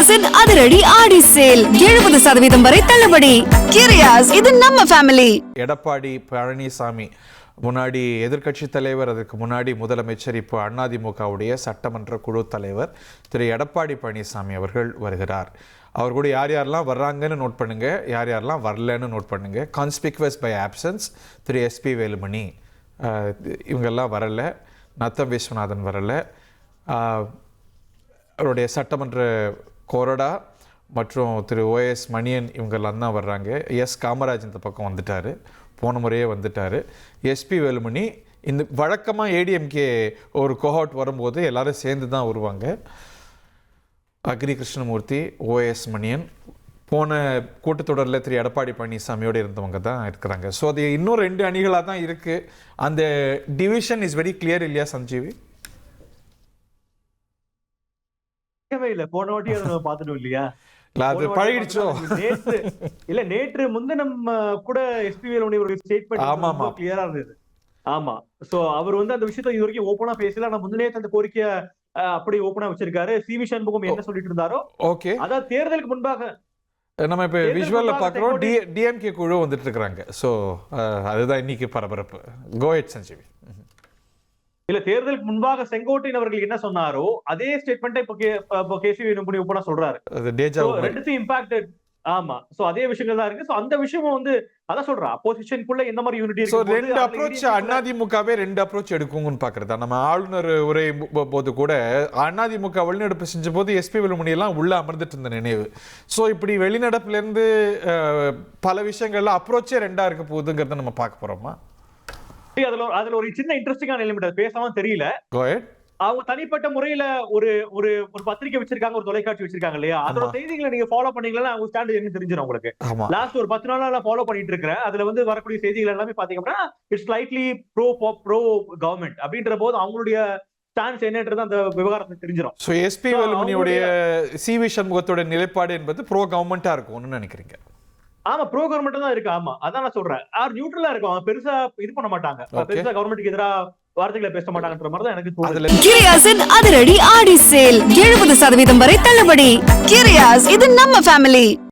கிரியாஸின் அதிரடி ஆடி சேல் 70% வரை தள்ளுபடி. கிரியாஸ், இது நம்ம ஃபேமிலி. எடப்பாடி பழனிசாமி முன்னாடி எதிர்க்கட்சி தலைவர், அதுக்கு முன்னாடி முதலமைச்சர், இப்போ அதிமுகவுடைய சட்டமன்ற குழு தலைவர் திரு எடப்பாடி பழனிசாமி அவர்கள் வருகிறார். அவர் கூட யார் யாரெல்லாம் வர்றாங்கன்னு நோட் பண்ணுங்க, யார் யாரெல்லாம் வரலன்னு நோட் பண்ணுங்க. Conspicuous by absence Thiru SP Velumani, இவங்கெல்லாம் வரலை. நத்தம் விஸ்வநாதன் வரலை. அவருடைய சட்டமன்ற கொறடா மற்றும் திரு ஓஎஸ் மணியன் இவங்கெல்லாம் தான் வர்றாங்க. எஸ் காமராஜ் இந்த பக்கம் வந்துட்டார், போன முறையே வந்துட்டார். எஸ்பி வேலுமணி இந்த வழக்கமாக ஏடிஎம்கே ஒரு கோஹாட் வரும்போது எல்லோரும் சேர்ந்து தான் வருவாங்க. அக்ரி கிருஷ்ணமூர்த்தி, ஓஎஸ் மணியன் போன கூட்டத்தொடரில் திரு எடப்பாடி பழனிசாமியோடு இருந்தவங்க தான் இருக்கிறாங்க. ஸோ அது இன்னும் 2 அணிகளாக தான் இருக்குது. அந்த டிவிஷன் இஸ் வெரி கிளியர் இல்லையா சஞ்சீவி? இல்ல, போன வாட்டி அதை நம்ம பார்த்துட்டோம் இல்லையா? அது பழகிடுச்சோ. நேற்று முன்தினம் கூட எஸ்பி வேலுமணி ஒரு ஸ்டேட்மெண்ட் கிளியரா இருந்தது. ஆமா, சோ அவர் அந்த விஷயத்தை இது வரைக்கும் ஓப்பனா பேசல. ஆனா முந்தினே அந்த கோரிக்கைய அப்படி ஓப்பனா வச்சிருக்காரு. சிவி சண்முகம் என்ன சொல்லிட்டு இருந்தாரோ, ஓகே, அதாவது தேர்தலுக்கு முன்பாக நம்ம இப்ப விஷுவல்ல பாக்குறோம், டிஎம்கே குழு வந்துட்டு இருக்காங்க. சோ அதுதான் இன்னைக்கு பரபரப்பு. கோ ஹெட் சஞ்சீவி. இல்ல, தேர்தலுக்கு முன்பாக செங்கோட்டையன் அவர்கள் என்ன சொன்னாரோ அதே ஸ்டேட்மெண்ட் இப்போ கேசி வேலுமணி ஓப்பனா சொல்றாரு. ரெண்டுத்தையும் இம்பாக்டட். ஆமா, சோ அதே விஷயங்கள் தான் இருக்கு. சோ அந்த விஷயமும் அதான் சொல்றேன், அப்போசிஷனுக்குள்ள என்ன மாதிரி யூனிட்டி இருக்கு. 2 அப்ரோச் அதிமுகவே 2 அப்ரோச் எடுக்கும்னு பாக்குறதா. நம்ம ஆளுநர் உரை போது கூட அதிமுக வெளிநடப்பு செஞ்ச போது எஸ்பி வேலுமணி எல்லாம் உள்ள அமர்ந்துட்டு இருந்த நினைவு. சோ இப்படி வெளிநடப்புல இருந்து பல விஷயங்கள்ல அப்ரோச்சே 2ஆ இருக்க போகுதுங்கிறத நம்ம பார்க்க போறோமா? அதுல ஒரு சின்ன இன்ட்ரெஸ்டிங்கான எலிமெண்ட் பேசாம தெரியல. அவங்க தனிப்பட்ட முறையில ஒரு ஒரு ஒரு பத்திரிகை வச்சிருக்காங்க, ஒரு தொலைக்காட்சி வச்சிருக்காங்க இல்லையா? அதோட செய்திகளை நீங்க ஃபாலோ பண்ணீங்கன்னா அவங்க ஸ்டாண்ட் என்ன தெரிஞ்சிடும் உங்களுக்கு. லாஸ்ட் ஒரு 10 நாளா நான் ஃபாலோ பண்ணிட்டு இருக்கிறேன். அதுல வரக்கூடிய செய்திகள் எல்லாமே பாத்தீங்கன்னா இட்ஸ் ஸ்லைட்லி ப்ரோ கவர்மெண்ட் அப்படின்ற போது அவங்களுடைய ஸ்டாண்ட்ஸ் என்னன்றது அந்த விவகாரத்தை தெரிஞ்சிடும். சோ எஸ்பி வேலுமணியுடைய சிவி சண்முகத்தோட நிலைப்பாடு என்பது ப்ரோ கவர்மெண்டா இருக்கும்னு நினைக்கிறீங்க? ஆமா, ப்ரோ கவர்மெண்ட் தான் இருக்கு. ஆமா, அதான் நான் சொல்றேன். நியூட்ரலா இருக்கும். அவங்க பெருசா இது பண்ண மாட்டாங்க, பெருசா கவர்மெண்ட்டுக்கு எதிராக வார்த்தைகளை பேச மாட்டாங்கன்ற மாதிரி தான் எனக்கு தோணுது. கிரியாஸின் அதிரடி ஆடி சேல் 70% வரை தள்ளுபடி. கிரியாஸ், இது நம்ம ஃபேமிலி.